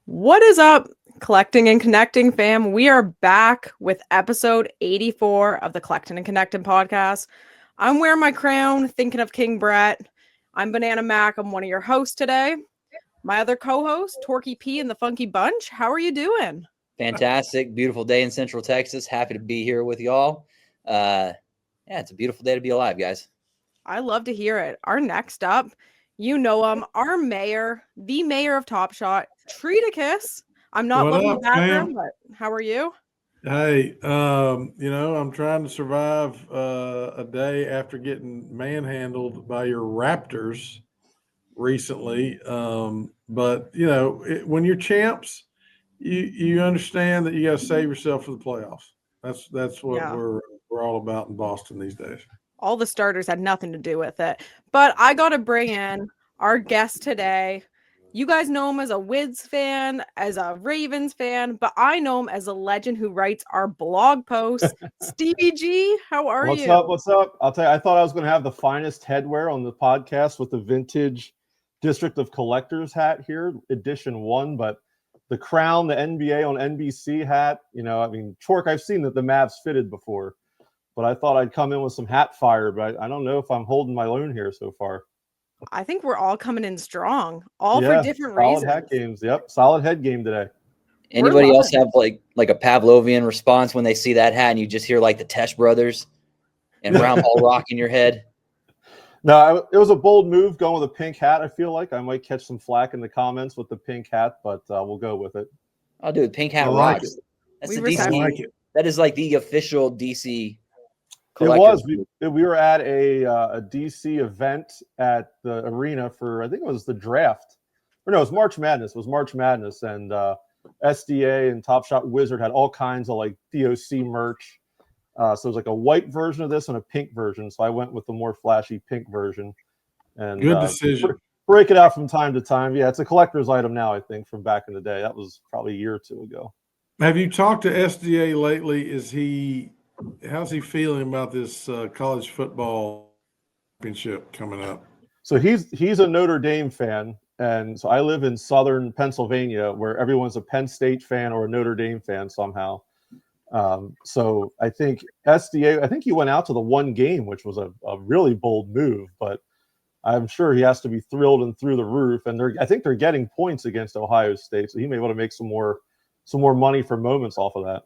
What is up, collecting and connecting fam? We are back with episode 84 of the Collectin and Connectin podcast. I'm wearing my crown, thinking of King Brett. I'm BananaMac. I'm one of your hosts today. My other co-host, Torky P and the Funky Bunch. How are you doing? Fantastic. Beautiful day in Central Texas. Happy to be here with y'all. Yeah, it's a beautiful day to be alive, guys. I love to hear it. Our next up, you know him, our mayor, the mayor of Top Shot, Treaticus. I'm not loving the background, but how are you? Hey, I'm trying to survive a day after getting manhandled by your Raptors recently. But when you're champs, you understand that you got to save yourself for the playoffs. That's what we're all about in Boston these days. All the starters had nothing to do with it. But I got to bring in our guest today. You guys know him as a Wiz fan, as a Ravens fan, but I know him as a legend who writes our blog posts. SteveyGIII, how are you? What's up? I'll tell you, I thought I was going to have the finest headwear on the podcast with the vintage District of Collectors hat here, edition 1, but the crown, the NBA on NBC hat, Tork, I've seen that the Mavs fitted before, but I thought I'd come in with some hat fire, but I don't know if I'm holding my own here so far. I think we're all coming in strong, for different reasons. Solid hat games. Yep, solid head game today. Anybody else have like a Pavlovian response when they see that hat and you just hear like the Tesh brothers and round ball rock in your head? No, it was a bold move going with a pink hat. I feel like I might catch some flack in the comments with the pink hat, but we'll go with it. Oh, dude, pink hat like rocks. It. That's the DC. Like it. That is like the official DC. It was. We were at a DC event at the arena for, I think it was the draft. Or no, it was March Madness. It was March Madness. And SDA and Top Shot Wizard had all kinds of like DOC merch. So it was like a white version of this and a pink version. So I went with the more flashy pink version. And good decision. Break it out from time to time. Yeah, it's a collector's item now, I think, from back in the day. That was probably a year or two ago. Have you talked to SDA lately? How's he feeling about this college football championship coming up? So he's a Notre Dame fan, and so I live in southern Pennsylvania, where everyone's a Penn State fan or a Notre Dame fan somehow. So I think SDA, I think he went out to the one game, which was a really bold move, but I'm sure he has to be thrilled and through the roof. And I think they're getting points against Ohio State, so he may be able to make some more money for moments off of that.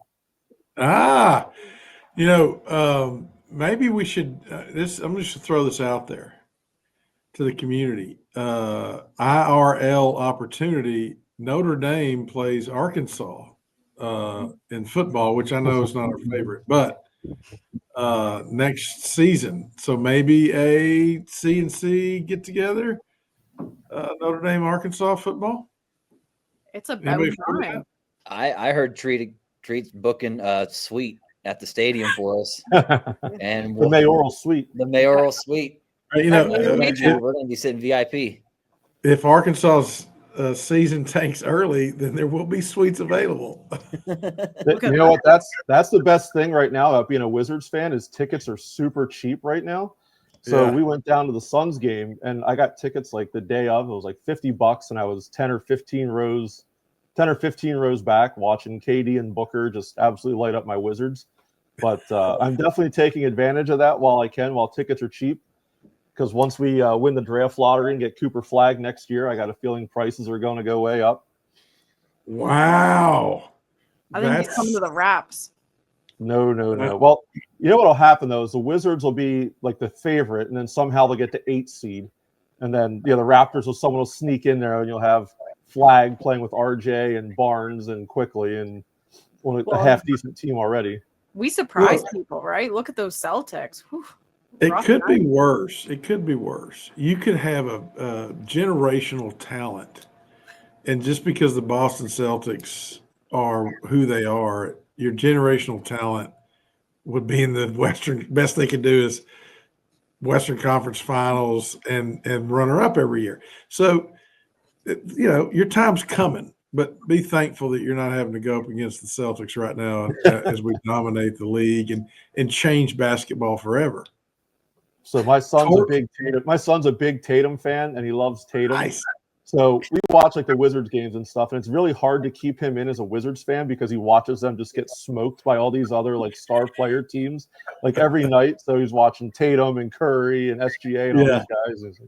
Maybe we should. I'm just to throw this out there to the community. IRL opportunity. Notre Dame plays Arkansas in football, which I know is not our favorite, but next season. So maybe a C&C get together. Notre Dame Arkansas football. It's about time. I heard Treat's booking a suite at the stadium for us, and the mayoral suite. The mayoral suite. We're going to be sitting VIP. If Arkansas's season tanks early, then there will be suites available. You know what? That's the best thing right now about being a Wizards fan is tickets are super cheap right now. So we went down to the Suns game, and I got tickets like the day of. It was like $50, and I was 10 or 15 rows back watching KD and Booker just absolutely light up my Wizards. But I'm definitely taking advantage of that while I can, while tickets are cheap. Because once we win the draft lottery and get Cooper Flag next year, I got a feeling prices are going to go way up. Wow. I think he's coming to the Raps. No. Well, you know what will happen, though, is the Wizards will be like the favorite, and then somehow they'll get to 8 seed. And then the Raptors someone will sneak in there, and you'll have Flag playing with RJ and Barnes and Quickly and a half-decent team already. We surprise people, right? Look at those Celtics. Whew. It could be worse. You could have a generational talent, and just because the Boston Celtics are who they are, your generational talent would be in the Western. Best they could do is Western Conference Finals and runner-up every year. So, your time's coming. But be thankful that you're not having to go up against the Celtics right now as we dominate the league and change basketball forever. So my son's a big Tatum fan, and he loves Tatum. Nice. So we watch like the Wizards games and stuff, and it's really hard to keep him in as a Wizards fan because he watches them just get smoked by all these other like star player teams like every night. So he's watching Tatum and Curry and SGA and all these guys. And he's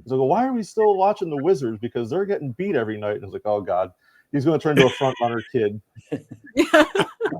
like, well, why are we still watching the Wizards? Because they're getting beat every night. And I was like, oh God, he's going to turn into a front runner kid.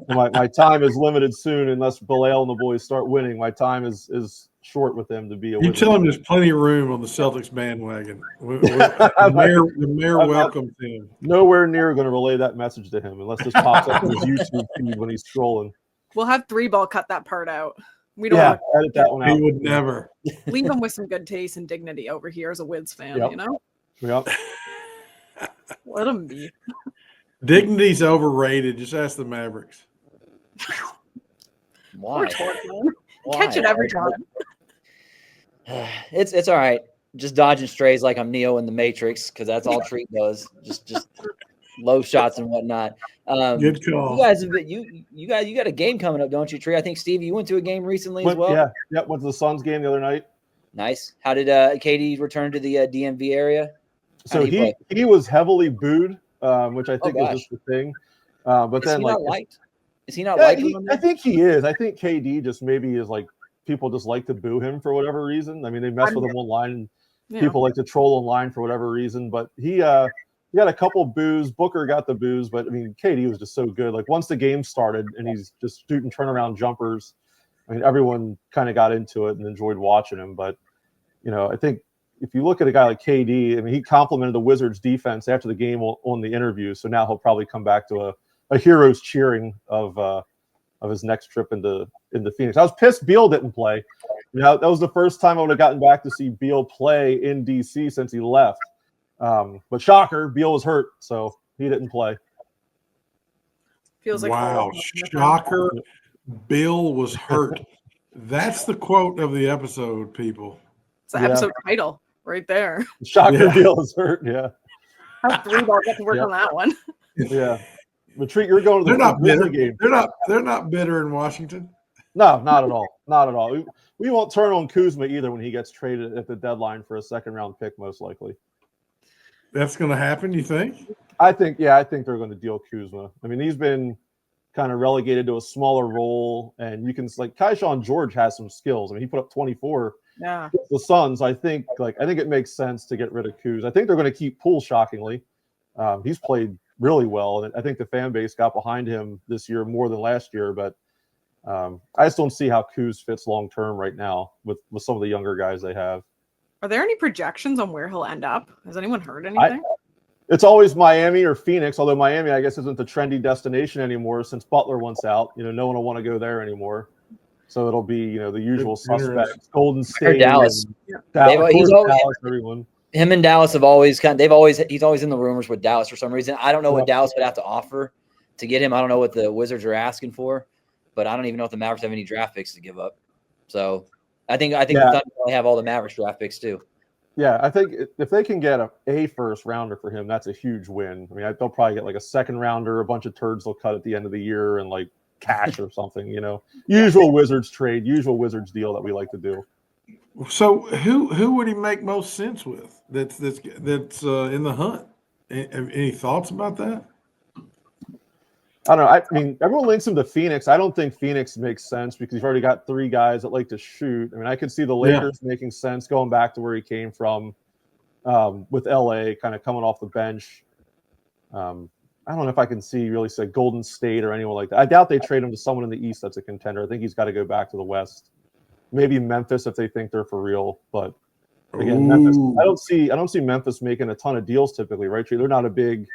My time is limited soon unless Bilal and the boys start winning. My time is short with them to be a You Wizard. tell him there's plenty of room on the Celtics bandwagon. The mayor welcomes him. Nowhere near going to relay that message to him unless this pops up in his YouTube feed when he's scrolling. We'll have 3-ball cut that part out. We don't edit that one out. He would never. leave him with some good taste and dignity over here as a Wiz fan, you know? Yep. Let him be. Dignity's overrated. Just ask the Mavericks. Why? Catch it every time. It's all right. Just dodging strays like I'm Neo in the Matrix because that's all Treat does. Just low shots and whatnot. Good call. You guys have been, you got a game coming up, don't you, Tree? I think Steve, you went to a game recently as well. Yeah. Went to the Suns game the other night. Nice. How did KD return to the DMV area? So he was heavily booed, which I think is just the thing. But is then he like not liked? Is he not liked? I think he is. I think KD just maybe is like people just like to boo him for whatever reason. I mean, they mess with him online and people like to troll online for whatever reason. But he got a couple boos. Booker got the boos, but I mean, KD was just so good. Like once the game started and he's just shooting turnaround jumpers, I mean, everyone kind of got into it and enjoyed watching him. But I think if you look at a guy like KD, I mean, he complimented the Wizards defense after the game on the interview. So now he'll probably come back to a hero's cheering of his next trip into Phoenix. I was pissed Beal didn't play. That was the first time I would have gotten back to see Beal play in DC since he left. But shocker, Beal was hurt, so he didn't play. Feels like wow, shocker, Bill was hurt. That's the quote of the episode, people. It's the episode title right there. Shocker, Beal is hurt. Yeah. How 3-ball get to work on that one. Yeah. But Treat, you're going to They're not bitter. game. They're not bitter in Washington. No, not at all. Not at all. We won't turn on Kuzma either when he gets traded at the deadline for a second-round pick, most likely. That's going to happen, you think? I think they're going to deal Kuzma. I mean, he's been kind of relegated to a smaller role, and you can like Keyshawn George has some skills. I mean, he put up 24. Yeah. The Suns, I think it makes sense to get rid of Kuz. I think they're going to keep Poole, shockingly. He's played really well, and I think the fan base got behind him this year more than last year. But I just don't see how Kuz fits long term right now with some of the younger guys they have. Are there any projections on where he'll end up? Has anyone heard anything? It's always Miami or Phoenix, although Miami, I guess, isn't the trendy destination anymore since Butler wants out. No one will want to go there anymore. So it'll be, the usual suspects, Golden State, Dallas. Dallas, everyone. Him and Dallas have always he's always in the rumors with Dallas for some reason. I don't know what Dallas would have to offer to get him. I don't know what the Wizards are asking for, but I don't even know if the Mavericks have any draft picks to give up. So I think the Thunder probably have all the Mavericks draft picks too. Yeah, I think if they can get a first rounder for him, that's a huge win. I mean, they'll probably get like a second rounder, a bunch of turds they'll cut at the end of the year, and like cash or something. Usual Wizards trade, usual Wizards deal that we like to do. So who would he make most sense with? That's in the hunt. Any thoughts about that? I don't know. I mean, everyone links him to Phoenix. I don't think Phoenix makes sense because you've already got 3 guys that like to shoot. I mean, I could see the Lakers making sense going back to where he came from with LA, kind of coming off the bench. I don't know if I can really say Golden State or anyone like that. I doubt they trade him to someone in the East that's a contender. I think he's got to go back to the West. Maybe Memphis if they think they're for real. But again, Memphis, I don't see Memphis making a ton of deals typically, right? They're not a big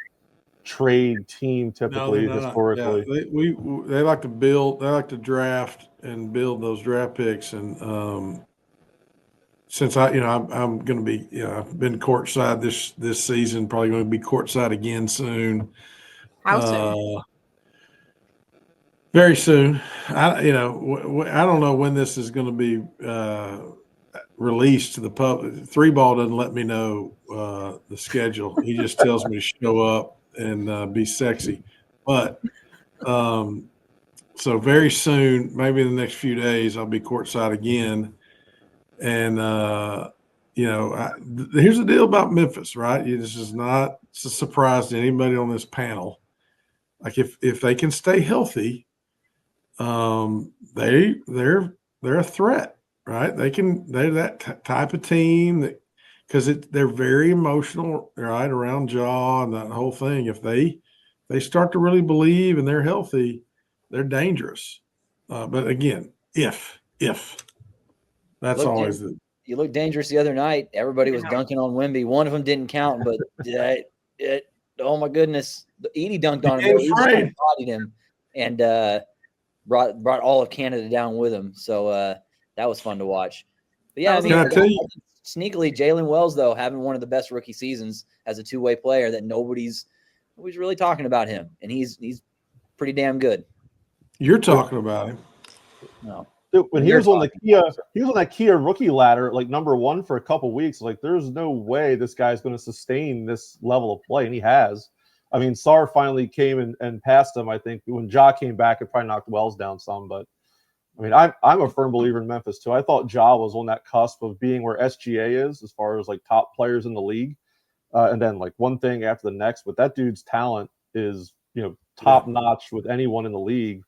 trade team typically historically. Yeah, they like to build, they like to draft and build those draft picks. And since I'm going to be, I've been courtside this season, probably going to be courtside again soon. How soon? Very soon. I don't know when this is going to be released to the public. 3-ball doesn't let me know the schedule. He just tells me to show up and be sexy. But so very soon, maybe in the next few days, I'll be courtside again. And Here's the deal about Memphis, right? This is not a surprise to anybody on this panel. Like if they can stay healthy, they're a threat, right? They're that type of team that because they're very emotional, right, around Ja and that whole thing. If they start to really believe and they're healthy, they're dangerous. But again, if that's always the. You looked dangerous the other night. Everybody was dunking on Wemby. One of them didn't count, but oh my goodness, Edie dunked on him. He bodied him and brought all of Canada down with him. So that was fun to watch. But yeah, I mean, sneakily, Jalen Wells though having one of the best rookie seasons as a two-way player that nobody's really talking about him, and he's pretty damn good. You're talking about him. No. Dude, when he was on that Kia rookie ladder, like number one for a couple weeks, like there's no way this guy's going to sustain this level of play, and he has. I mean, Sarr finally came and passed him. I think when Ja came back, it probably knocked Wells down some. But I mean, I'm a firm believer in Memphis too. I thought Ja was on that cusp of being where SGA is as far as like top players in the league, and then like one thing after the next. But that dude's talent is top notch with anyone in the league.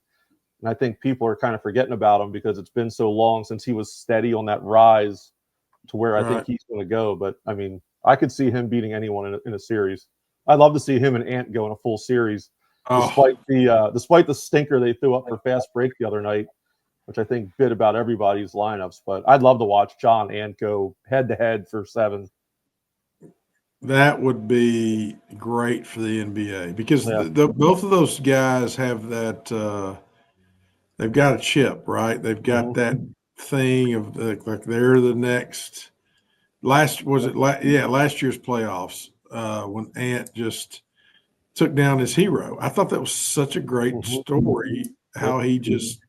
And I think people are kind of forgetting about him because it's been so long since he was steady on that rise to where I think he's going to go. But, I mean, I could see him beating anyone in a series. I'd love to see him and Ant go in a full series, despite the stinker they threw up for fast break the other night, which I think bit about everybody's lineups. But I'd love to watch John and Ant go head-to-head for 7. That would be great for the NBA because both of those guys have that they've got a chip, right? They've got that thing of like they're the next. Last year's playoffs when Ant just took down his hero. I thought that was such a great story. How he just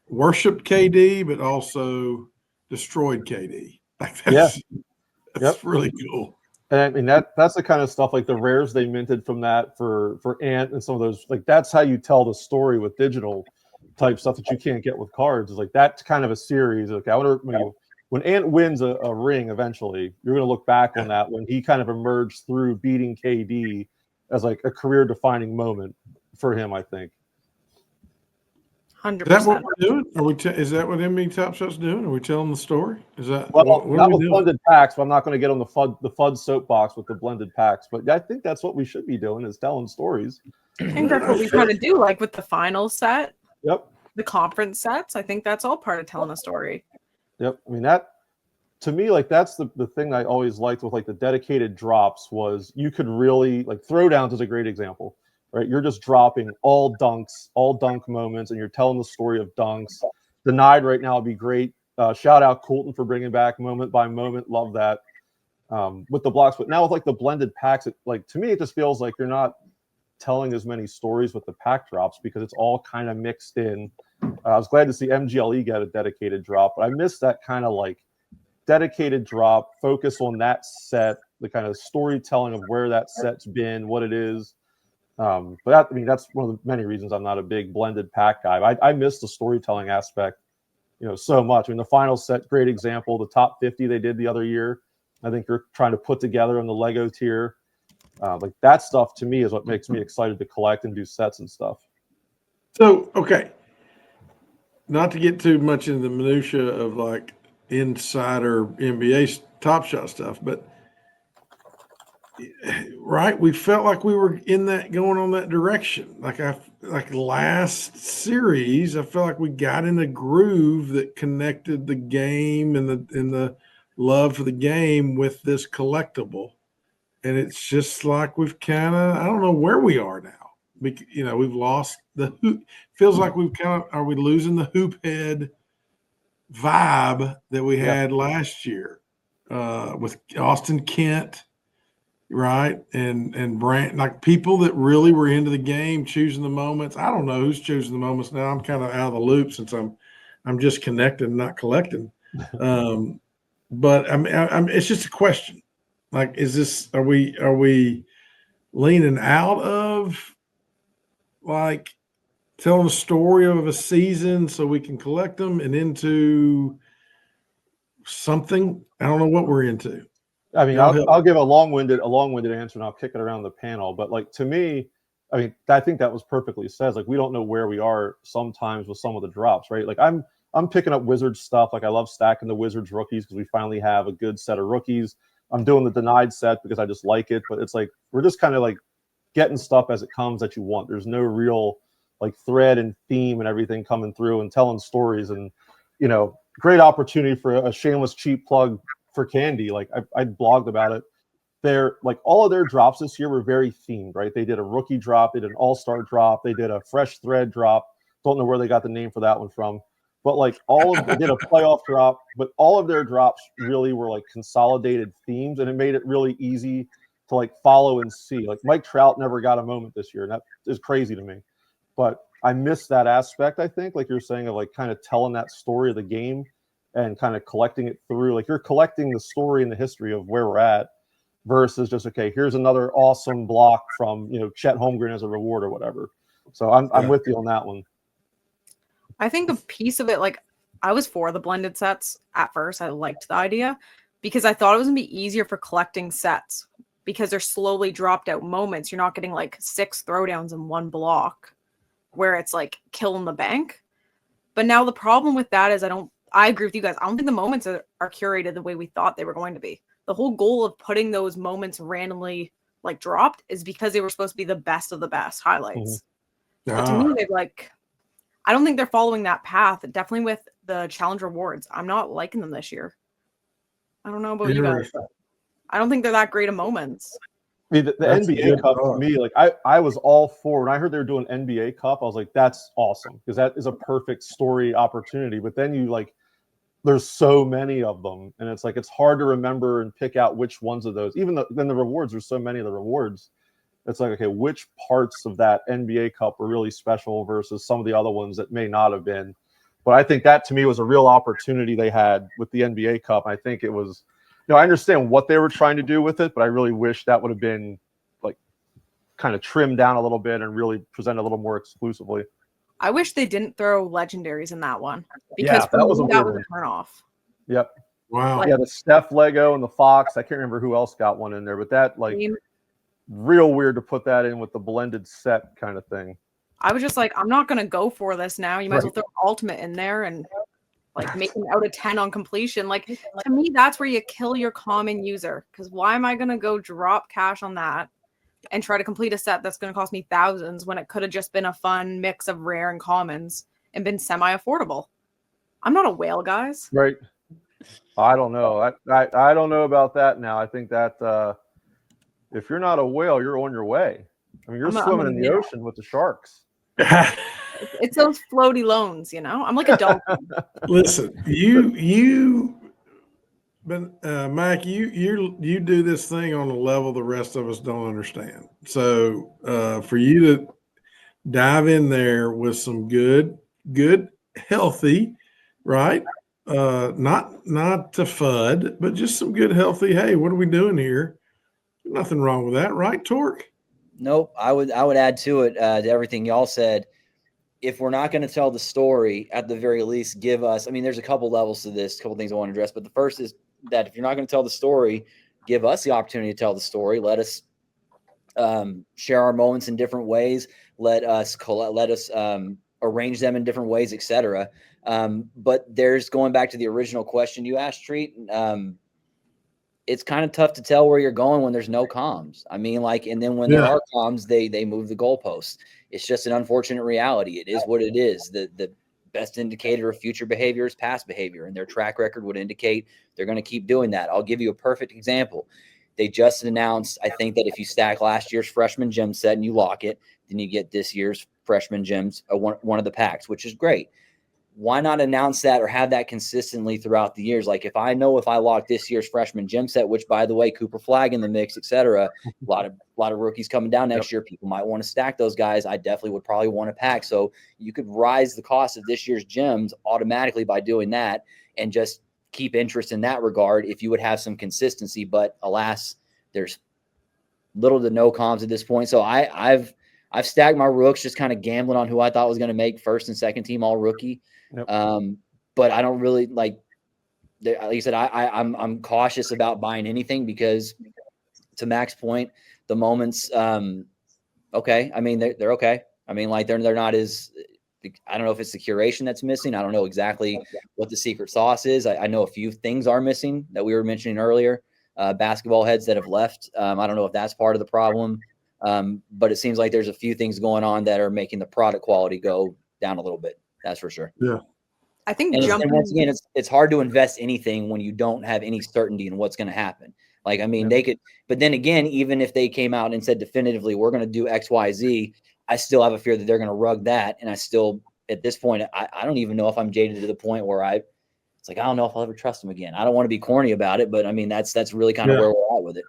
worshipped KD, but also destroyed KD. Like that's really cool. And I mean that's the kind of stuff like the rares they minted from that for Ant and some of those, like that's how you tell the story with digital type stuff that you can't get with cards. Is like that's kind of a series. Okay, I wonder when Ant wins a ring eventually, you're going to look back on that when he kind of emerged through beating KD as like a career defining moment for him. I think. 100%. Is that what we're doing? Is that what NBATopShot's doing? Are we telling the story? Is that not with blended packs? But I'm not going to get on the FUD soapbox with the blended packs. But I think that's what we should be doing is telling stories. I think that's what we try to do, like with the final set. Yep. The conference sets. I think that's all part of telling a story. Yep. I mean that to me, like that's the thing I always liked with like the dedicated drops was you could really like throwdowns is a great example. Right, you're just dropping all dunks, all dunk moments, and you're telling the story of dunks. Denied right now would be great. Shout out Colton for bringing back moment by moment. Love that with the blocks. But now with like the blended packs, like to me, it just feels like you're not telling as many stories with the pack drops because it's all kind of mixed in. I was glad to see MGLE get a dedicated drop, but I missed that kind of like dedicated drop, focus on that set, the kind of storytelling of where that set's been, what it is. But that, I mean, that's one of the many reasons I'm not a big blended pack guy. I miss the storytelling aspect, so much. I mean, the final set, great example. The top 50 they did the other year, I think they're trying to put together in the Lego tier. Like that stuff to me is what makes me excited to collect and do sets and stuff. So, okay, not to get too much into the minutia of like insider NBA Top Shot stuff, but right, we felt like we were in that going on that direction. Like last series, I felt like we got in a groove that connected the game and the love for the game with this collectible. And it's just like we've kind of, I don't know where we are now. We've lost the hoop. Feels like are we losing the hoop head vibe that we had last year with Austin Kent, right? And Brant, like people that really were into the game, choosing the moments. I don't know who's choosing the moments now. I'm kind of out of the loop since I'm just connecting, not collecting. But I'm it's just a question. Like, are we leaning out of like telling a story of a season so we can collect them and into something. I don't know what we're into. I mean, I'll give a long-winded answer, and I'll kick it around the panel. But like, to me, I mean, I think that was perfectly said. Like, we don't know where we are sometimes with some of the drops, right? Like, I'm picking up Wizards stuff. Like, I love stacking the Wizards rookies because we finally have a good set of rookies. I'm doing the denied set because I just like it. But it's like, we're just kind of like getting stuff as it comes that you want. There's no real like thread and theme and everything coming through and telling stories. And, you know, great opportunity for a shameless cheap plug for Candy. Like, I blogged about it. They're like, all of their drops this year were very themed, right? They did a rookie drop, they did an all-star drop, they did a fresh thread drop. Don't know where they got the name for that one from. But like, they did a playoff drop, but all of their drops really were like consolidated themes, and it made it really easy to like follow and see. Like, Mike Trout never got a moment this year, and that is crazy to me. But I miss that aspect, I think, like you're saying, of like kind of telling that story of the game and kind of collecting it through. Like, you're collecting the story and the history of where we're at versus just, okay, here's another awesome block from, you know, Chet Holmgren as a reward or whatever. So I'm with you on that one. I think a piece of it, like, I was for the blended sets at first. I liked the idea because I thought it was going to be easier for collecting sets because they're slowly dropped out moments. You're not getting like 6 throwdowns in one block where it's like killing the bank. But now the problem with that is I agree with you guys. I don't think the moments are curated the way we thought they were going to be. The whole goal of putting those moments randomly like dropped is because they were supposed to be the best of the best highlights. Mm-hmm. But to me, they're like, I don't think they're following that path. Definitely with the challenge rewards. I'm not liking them this year. I don't know about you guys, but I don't think they're that great of moments. I mean, the NBA Cup for me, like I was all for when I heard they were doing NBA Cup, I was like, that's awesome because that is a perfect story opportunity. But then you like, there's so many of them, and it's like it's hard to remember and pick out which ones of those. Even then the rewards, there's so many of the rewards. It's like, okay, which parts of that NBA Cup were really special versus some of the other ones that may not have been. But I think that to me was a real opportunity they had with the NBA Cup. I think it was, you know, I understand what they were trying to do with it, but I really wish that would have been like kind of trimmed down a little bit and really presented a little more exclusively. I wish they didn't throw legendaries in that one because that was a turnoff. Yep. Wow. Like, yeah, the Steph Lego and the Fox. I can't remember who else got one in there, but that like real weird to put that in with the blended set kind of thing. I was just like, I'm not going to go for this now. You might as well throw Ultimate in there and like make them out of 10 on completion. Like, to me, that's where you kill your common user. Because why am I going to go drop cash on that and try to complete a set that's going to cost me thousands when it could have just been a fun mix of rare and commons and been semi-affordable? I'm not a whale, guys. Right. I don't know. I don't know about that now. I think that if you're not a whale, you're on your way. I mean, you're swimming in the ocean with the sharks. It's those floaty loans, you know? I'm like a dolphin. Listen, Mac, you do this thing on a level the rest of us don't understand. So for you to dive in there with some good, healthy, right? Not to FUD, but just some good, healthy. Hey, what are we doing here? Nothing wrong with that, right, Tork? Nope. I would add to it to everything y'all said. If we're not going to tell the story, at the very least, give us. I mean, there's a couple levels to this, a couple things I want to address. But the first is that if you're not going to tell the story, give us the opportunity to tell the story. Let us share our moments in different ways. Let us arrange them in different ways, etc. But there's going back to the original question you asked, Treat. It's kind of tough to tell where you're going when there's no comms. I mean, like, and then when there are comms, they move the goalposts. It's just an unfortunate reality. It is what it is. The best indicator of future behavior is past behavior, and their track record would indicate they're going to keep doing that. I'll give you a perfect example. They just announced, I think, that if you stack last year's freshman gem set and you lock it, then you get this year's freshman gems, one of the packs, which is great. Why not announce that or have that consistently throughout the years? Like, if I lock this year's freshman gem set, which, by the way, Cooper Flag in the mix, etc., a lot of rookies coming down next year. People might want to stack those guys. I definitely would probably want a pack. So you could rise the cost of this year's gems automatically by doing that and just keep interest in that regard if you would have some consistency. But alas, there's little to no comms at this point. So I've stacked my rooks just kind of gambling on who I thought was going to make first and second team all rookie. But I don't really like like you said, I'm cautious about buying anything because, to Mac's point, the moments, okay. I mean, they're okay. I mean, like they're not as, I don't know if it's the curation that's missing. I don't know exactly what the secret sauce is. I know a few things are missing that we were mentioning earlier. Basketball heads that have left. I don't know if that's part of the problem. But it seems like there's a few things going on that are making the product quality go down a little bit. That's for sure. Yeah. I think and once again, it's hard to invest anything when you don't have any certainty in what's going to happen. Like, I mean, they could, but then again, even if they came out and said definitively, we're going to do X, Y, Z, I still have a fear that they're going to rug that. And I still, at this point, I don't even know if I'm jaded to the point where it's like, I don't know if I'll ever trust them again. I don't want to be corny about it, but I mean, that's really kind of where we're at with it.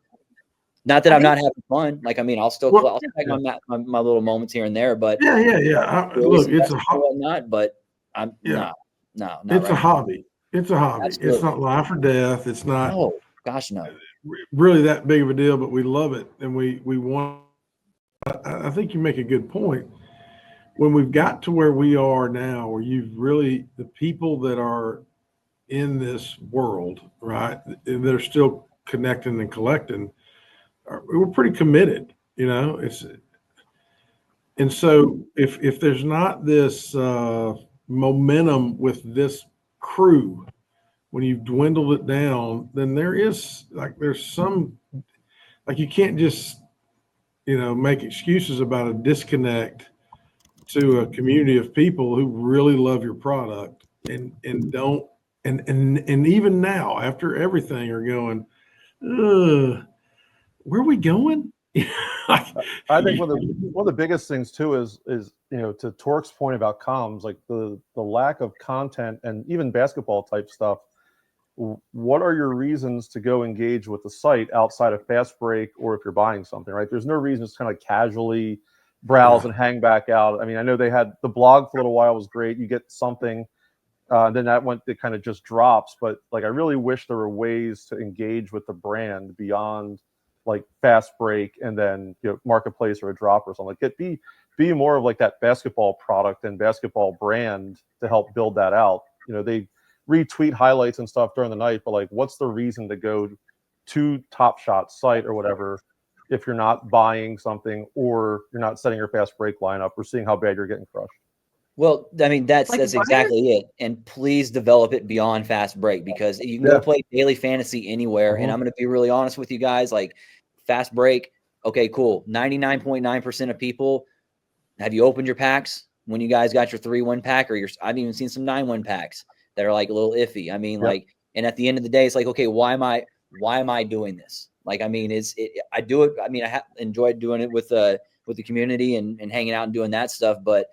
Not that I'm not having fun. Like, I mean, I'll take my little moments here and there, but look, it's a whatnot, but I'm no, it's a hobby. It's a hobby. Absolutely. It's not life or death. It's not. Oh gosh, no. Really that big of a deal, but we love it and we want. I think you make a good point. When we've got to where we are now, where you've really the people that are in this world, right? They're still connecting and collecting. We're pretty committed, you know. And so if there's not this momentum with this crew, when you've dwindled it down, then there's some, like you can't just, you know, make excuses about a disconnect to a community of people who really love your product and don't, and even now after everything are going, where are we going? I think one of the biggest things too is you know, to Tork's point about comms, like the lack of content and even basketball type stuff. What are your reasons to go engage with the site outside of fast break, or if you're buying something, right? There's no reason to kind of casually browse and hang back out. I mean, I know they had the blog for a little while was great. You get something, then it kind of just drops. But like, I really wish there were ways to engage with the brand beyond like fast break and then, you know, marketplace or a drop or something. Like, be more of like that basketball product and basketball brand to help build that out. You know, they retweet highlights and stuff during the night, but like, what's the reason to go to TopShot site or whatever if you're not buying something or you're not setting your fast break lineup or seeing how bad you're getting crushed? Well, I mean, that's exactly it. And please develop it beyond fast break, because you can go play daily fantasy anywhere. And I'm going to be really honest with you guys, like fast break. Okay, cool. 99.9% of people, have you opened your packs when you guys got your 3-win pack, or I've even seen some 9-win packs that are like a little iffy. I mean, like, and at the end of the day, it's like, okay, why am I doing this? Like, I mean, I do it. I mean, I enjoyed doing it with the community and hanging out and doing that stuff, but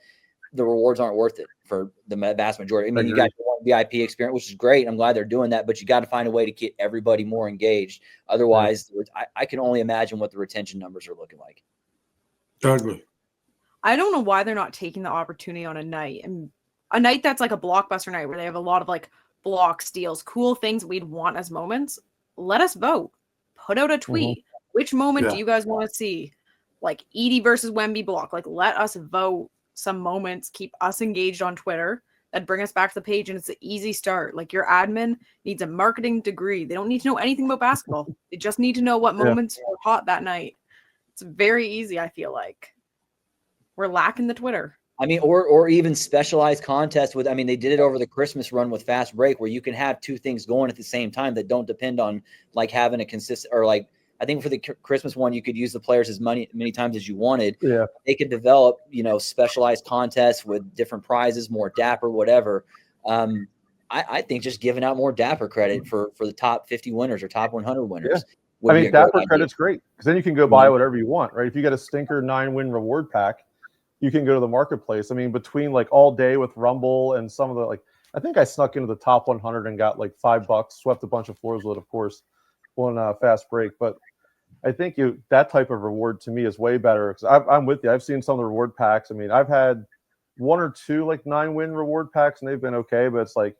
the rewards aren't worth it for the vast majority. I mean, you got your VIP experience, which is great. I'm glad they're doing that, but you got to find a way to get everybody more engaged. Otherwise, I can only imagine what the retention numbers are looking like. Ugly. I don't know why they're not taking the opportunity on a night, and a night that's like a blockbuster night where they have a lot of like block steals, cool things we'd want as moments. Let us vote. Put out a tweet. Which moment do you guys want to see? Like Edie versus Wemby block. Like, let us vote some moments. Keep us engaged on Twitter. That bring us back to the page, and it's an easy start. Like, your admin needs a marketing degree. They don't need to know anything about basketball. They just need to know what moments were hot that night. It's very easy. I feel like we're lacking the Twitter. I mean, or even specialized contests with, I mean, they did it over the Christmas run with fast break, where you can have two things going at the same time that don't depend on like having a consistent, or like, I think for the Christmas one, you could use the players as many times as you wanted. Yeah. They could develop, you know, specialized contests with different prizes, more dapper, whatever. I think just giving out more dapper credit for the top 50 winners or top 100 winners. I mean, dapper credit's great, because then you can go buy whatever you want, right? If you get a stinker 9-win reward pack, you can go to the marketplace. I mean, between like all day with Rumble and some of the, like, I think I snuck into the top 100 and got like $5, swept a bunch of floors with, of course, on fast break. But I think that type of reward to me is way better, because I'm with you. I've seen some of the reward packs. I mean, I've had 1 or 2 like 9-win reward packs and they've been okay, but it's like,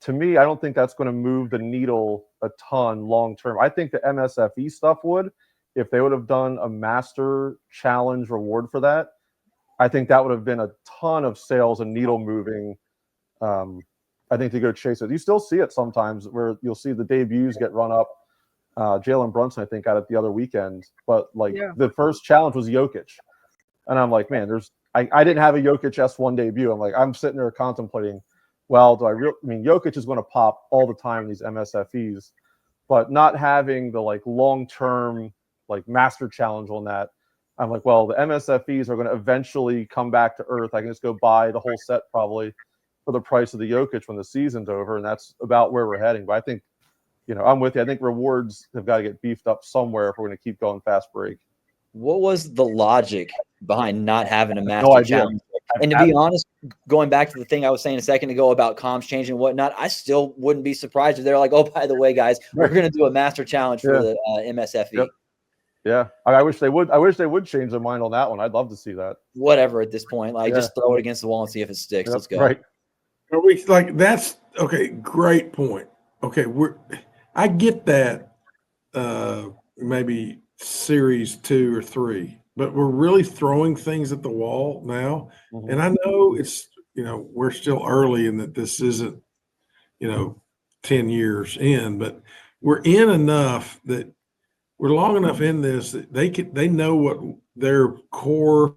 to me, I don't think that's going to move the needle a ton long term. I think the MSFE stuff would, if they would have done a master challenge reward for that. I think that would have been a ton of sales and needle moving I think, to go chase it. You still see it sometimes where you'll see the debuts get run up. Jalen Brunson, I think, got it the other weekend. But the first challenge was Jokic. And I'm like, man, I didn't have a Jokic S1 debut. I'm sitting there contemplating, well, Jokic is going to pop all the time in these MSFEs, but not having the long-term master challenge on that. I'm like, well, the MSFEs are going to eventually come back to earth. I can just go buy the whole set probably for the price of the Jokic when the season's over. And that's about where we're heading. But I think, I'm with you. I think rewards have got to get beefed up somewhere if we're going to keep going fast break. What was the logic behind not having a master challenge? And to be honest, going back to the thing I was saying a second ago about comms changing and whatnot, I still wouldn't be surprised if they're like, oh, by the way, guys, we're going to do a master challenge for the MSFE. Yep. Yeah, I wish they would. I wish they would change their mind on that one. I'd love to see that. Whatever at this point, just throw it against the wall and see if it sticks. Let's go. Right. Are we that's okay? Great point. Okay, I get that. Maybe series 2 or 3, but we're really throwing things at the wall now. Mm-hmm. And I know it's we're still early in that this isn't 10 years in, but we're in enough that. We're long enough in this that they know what their core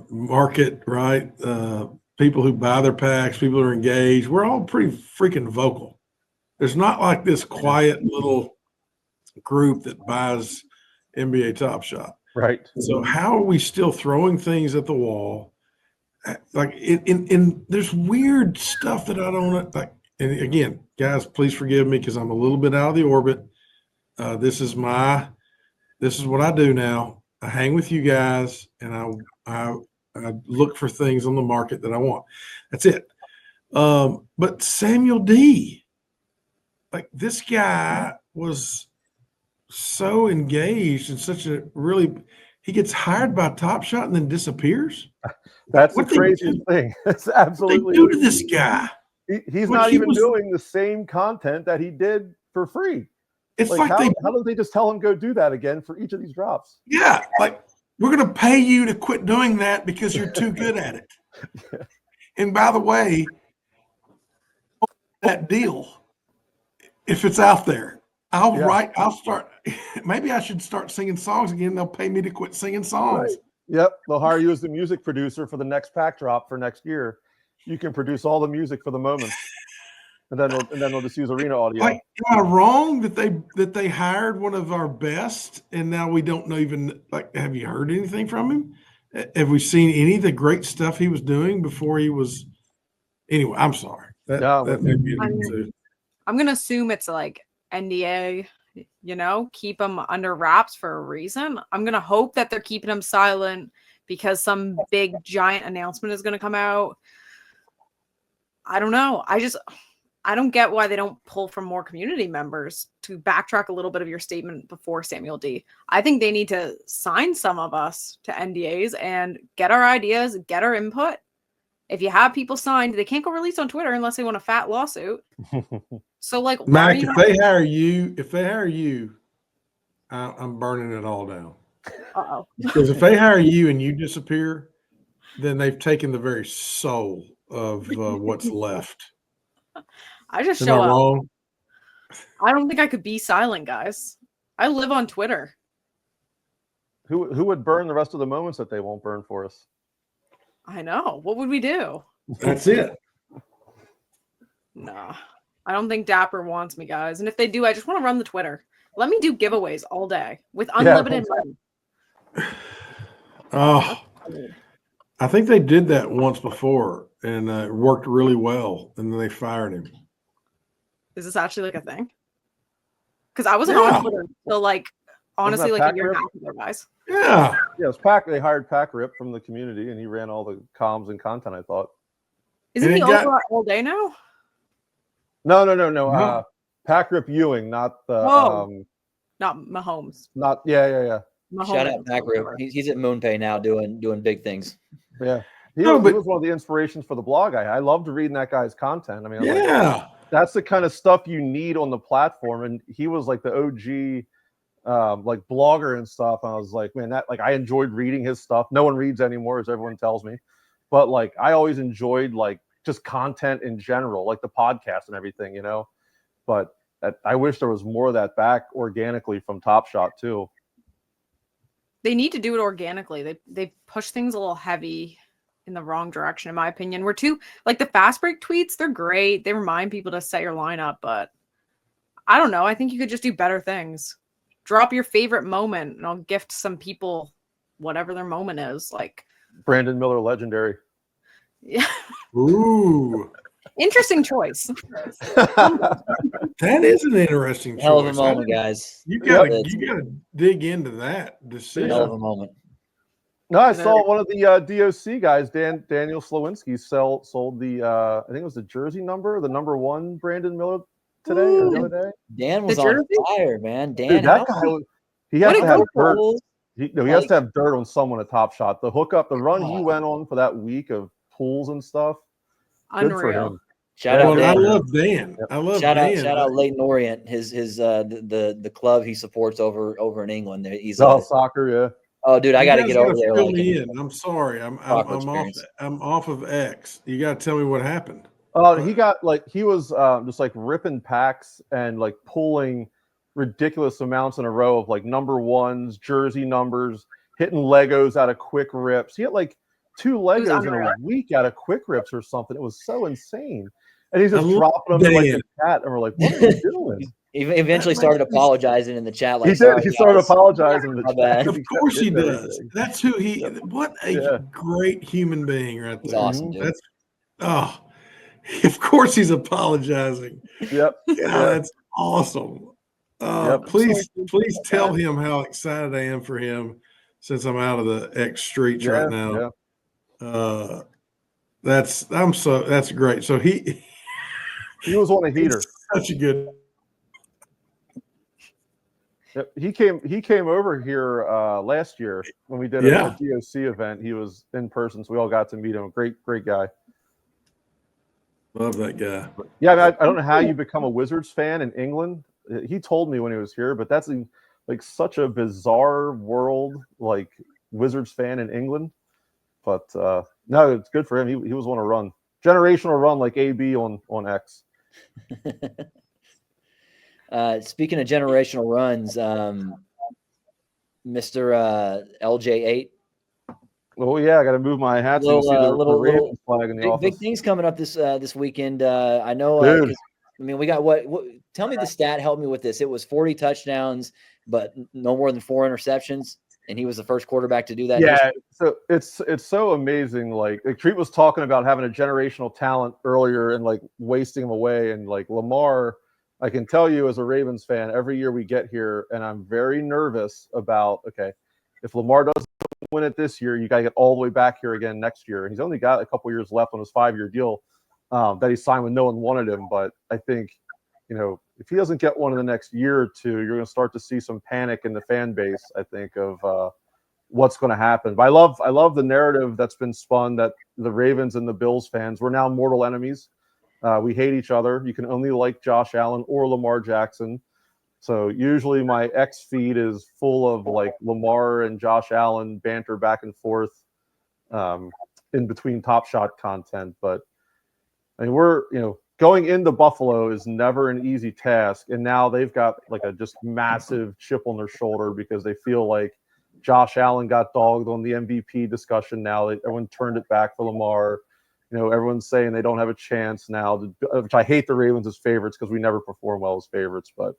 market, right? People who buy their packs, people who are engaged. We're all pretty freaking vocal. There's not like this quiet little group that buys NBA Top Shot. Right. So how are we still throwing things at the wall? There's weird stuff that I don't like. And again, guys, please forgive me because I'm a little bit out of the orbit. This is what I do now. I hang with you guys, and I look for things on the market that I want. That's it. But Samuel D, this guy was so engaged in such a he gets hired by Top Shot and then disappears. That's the craziest thing. It's absolutely what they do to this guy. He's not even doing the same content that he did for free. It's how don't they just tell him go do that again for each of these drops? Yeah, we're going to pay you to quit doing that because you're too good at it. Yeah. And by the way, that deal, if it's out there, I'll start. Maybe I should start singing songs again. They'll pay me to quit singing songs. Right. Yep, they'll hire you as the music producer for the next pack drop for next year. You can produce all the music for the moment, and then they'll just use arena audio. Am I wrong that they hired one of our best, and now we don't know even have you heard anything from him? Have we seen any of the great stuff he was doing before he was? Anyway, I'm sorry. I'm gonna assume it's NDA. Keep them under wraps for a reason. I'm gonna hope that they're keeping him silent because some big giant announcement is gonna come out. I don't know. I don't get why they don't pull from more community members to backtrack a little bit of your statement before Samuel D. I think they need to sign some of us to NDAs and get our ideas, get our input. If you have people signed, they can't go release on Twitter unless they want a fat lawsuit. So Mac, if they hire you, I'm burning it all down. Uh-oh. Because if they hire you and you disappear, then they've taken the very soul of what's left. I just Am show I up. wrong? I don't think I could be silent, guys. I live on Twitter. Who would burn the rest of the moments that they won't burn for us? I know. What would we do? That's it. Nah. I don't think Dapper wants me, guys. And if they do, I just want to run the Twitter. Let me do giveaways all day with unlimited money. Oh, I think they did that once before, and it worked really well, and then they fired him. Is this actually a thing? Because I wasn't on Twitter until honestly a year and a half ago, guys. Yeah. Yeah, it's Pack. They hired Pack Rip from the community, and he ran all the comms and content, I thought. Isn't he over all day now? No. Pack Rip Ewing, not the not Mahomes. Not yeah. Mahomes. Shout out Pack Rip. He's at MoonPay now doing big things. Yeah. He was one of the inspirations for the blog. I loved reading that guy's content. I mean, that's the kind of stuff you need on the platform. And he was the OG blogger and stuff. And I was like, man, I enjoyed reading his stuff. No one reads anymore, as everyone tells me. but like I always enjoyed like just content in general, like the podcast and everything, you know. But I wish there was more of that back organically from Top Shot too. They need to do it organically. They push things a little heavy in the wrong direction, in my opinion. We're too like the fast break tweets, they're great. They remind people to set your lineup, but I don't know. I think you could just do better things. Drop your favorite moment and I'll gift some people whatever their moment is. Like Brandon Miller, legendary. Yeah. Ooh. Interesting choice. That is an interesting Hell of a choice. moment, guys. You gotta dig into that decision. Hell of a moment. No, I saw one of the DOC guys, Daniel Slowinski, sold the I think it was the jersey number, the number 1 Brandon Miller today or the other day. Dan was on fire, man. Dan, dude, that guy, he has to have dirt. He has to have dirt on someone at Top Shot. The hookup, the run he went on for that week of pools and stuff. Unreal. Good for him. Shout out Dan. I love Dan. I love Dan. Shout out Leighton Orient, his the club he supports over in England. He's soccer, yeah. Oh, dude, I got to get over there. Fill me in. I'm sorry. I'm off of X. You got to tell me what happened. He got he was just like ripping packs and like pulling ridiculous amounts in a row of like number 1s, jersey numbers, hitting Legos out of quick rips. He had like 2 Legos in a week out of quick rips or something. It was so insane. And he's just dropping them in like the chat, and we're like, "What are you doing?" He eventually started apologizing in the chat. Like, he did. He started apologizing in the chat. Of course he does. That's who he. What a great human being, right there. He's awesome, dude. Of course he's apologizing. Yep. That's awesome. Please tell him how excited I am for him since I'm out of the X streets right now. Yeah. That's great. So he was on a heater. Such a good. Yep. He came over here last year when we did a DOC event. He was in person, so we all got to meet him. Great guy. Love that guy. Yeah, I don't know how you become a Wizards fan in England. He told me when he was here, but that's like such a bizarre world, like Wizards fan in England. But no, it's good for him. He was on a run, generational run like AB on X. Speaking of generational runs, Mr. LJ8. Oh yeah, I got to move my hat to see the Ravens flag in the office. Big things coming up this weekend. I know. I mean, we got what? Tell me the stat. Help me with this. It was 40 touchdowns, but no more than 4 interceptions, and he was the first quarterback to do that. Yeah, so it's so amazing. Like Treat was talking about having a generational talent earlier and like wasting him away, and like Lamar. I can tell you as a Ravens fan, every year we get here, and I'm very nervous about, okay, if Lamar doesn't win it this year, you got to get all the way back here again next year. And he's only got a couple years left on his 5-year deal that he signed when no one wanted him. But I think, if he doesn't get one in the next year or two, you're going to start to see some panic in the fan base, I think, of what's going to happen. But I love the narrative that's been spun that the Ravens and the Bills fans, we're now mortal enemies. We hate each other. You can only like Josh Allen or Lamar Jackson. So usually my X feed is full of like Lamar and Josh Allen banter back and forth in between Top Shot content. But I mean, we're, going into Buffalo is never an easy task. And now they've got like a just massive chip on their shoulder because they feel like Josh Allen got dogged on the MVP discussion. Now everyone turned it back for Lamar. Everyone's saying they don't have a chance now, which I hate the Ravens as favorites because we never perform well as favorites. But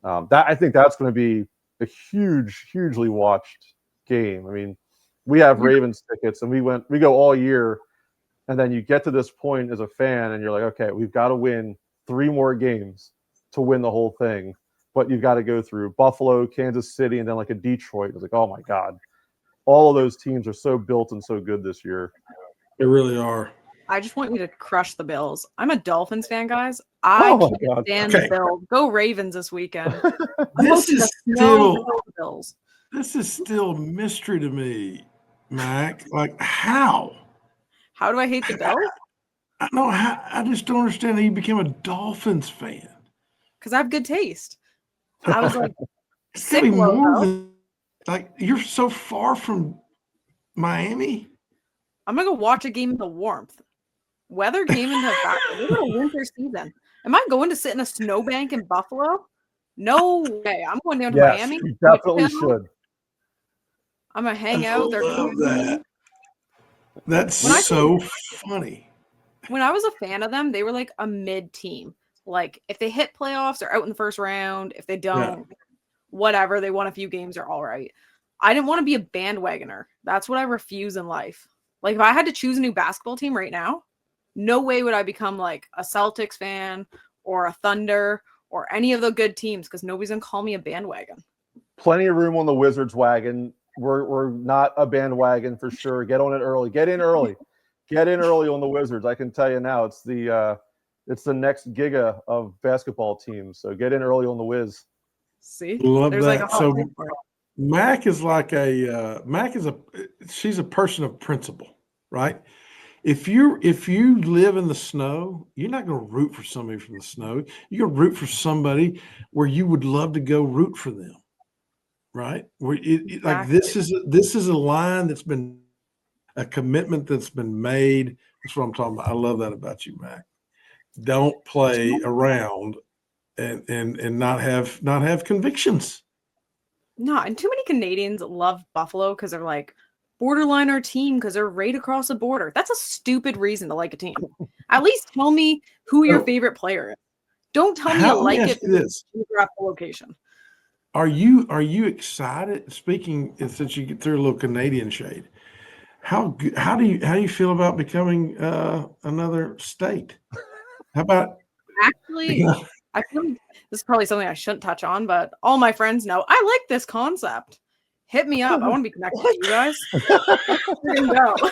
I think that's going to be a hugely watched game. I mean, we have Ravens tickets and we go all year. And then you get to this point as a fan and you're like, okay, we've got to win 3 more games to win the whole thing. But you've got to go through Buffalo, Kansas City, and then like a Detroit. It's like, oh my God. All of those teams are so built and so good this year. They really are. I just want you to crush the Bills. I'm a Dolphins fan, guys. I can't stand the Bills. Go Ravens this weekend. This is still a mystery to me, Mac. Like how? How do I hate the Bills? I just don't understand how you became a Dolphins fan. Because I have good taste. I was like, sick more than, like you're so far from Miami. I'm gonna go watch a game in the warmth. Weather came into effect. We're in a winter season. Am I going to sit in a snowbank in Buffalo? No way. I'm going down to Miami. You definitely should. I'm gonna hang out there. That's so funny. When I was a fan of them, they were like a mid team. Like if they hit playoffs, they're out in the first round. If they don't, whatever, they won a few games, they're all right. I didn't want to be a bandwagoner. That's what I refuse in life. Like if I had to choose a new basketball team right now, no way would I become like a Celtics fan or a Thunder or any of the good teams because nobody's gonna call me a bandwagon. Plenty of room on the Wizards wagon. We're not a bandwagon for sure. Get on it early. Get in early. Get in early on the Wizards. I can tell you now, it's the next giga of basketball teams. So get in early on the Wiz. See, love there's that. like a So Mac is like she's a person of principle, right? If you live in the snow, you're not going to root for somebody from the snow. You're going to root for somebody where you would love to go root for them, right? Where like this is a line that's been a commitment that's been made. That's what I'm talking about. I love that about you, Mac. Don't play around and not have convictions. No, and too many Canadians love Buffalo because they're like borderline our team because they're right across the border. That's a stupid reason to like a team. At least tell me who your favorite player is. Don't tell me you like it because you grab the location. Are you excited? Speaking since you get through a little Canadian shade, how do you feel about becoming another state? How about actually? I feel like this is probably something I shouldn't touch on, but all my friends know I like this concept. Hit me up. I want to be connected to you guys. Go.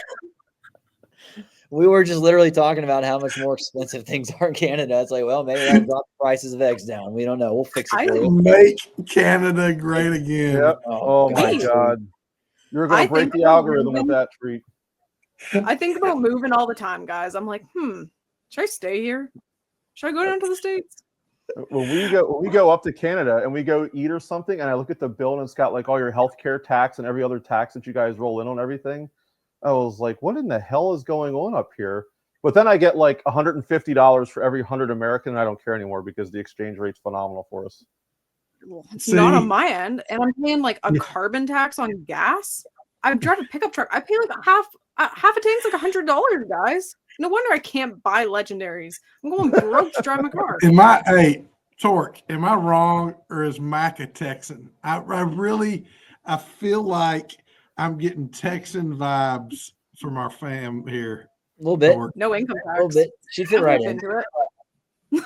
We were just literally talking about how much more expensive things are in Canada. It's like, well, maybe that'll drop the prices of eggs down. We don't know. We'll fix it for you. Make Canada great again. Yep. Oh my God. You're going to break the algorithm with that treat. I think about moving all the time, guys. I'm like, should I stay here? Should I go down to the States? When we go up to Canada and we go eat or something, and I look at the bill and it's got like all your healthcare tax and every other tax that you guys roll in on everything, I was like, what in the hell is going on up here? But then I get like $150 for every 100 American, and I don't care anymore because the exchange rate's phenomenal for us. Well, it's not on my end, and I'm paying like a carbon tax on gas. I drive a pickup truck. I pay like half a tank's like $100, guys. No wonder I can't buy legendaries. I'm going broke to drive my car. Tork, am I wrong or is Mac a Texan? I feel like I'm getting Texan vibes from our fam here. A little bit. Tork. No income tax. A little bit. She'd fit right into it.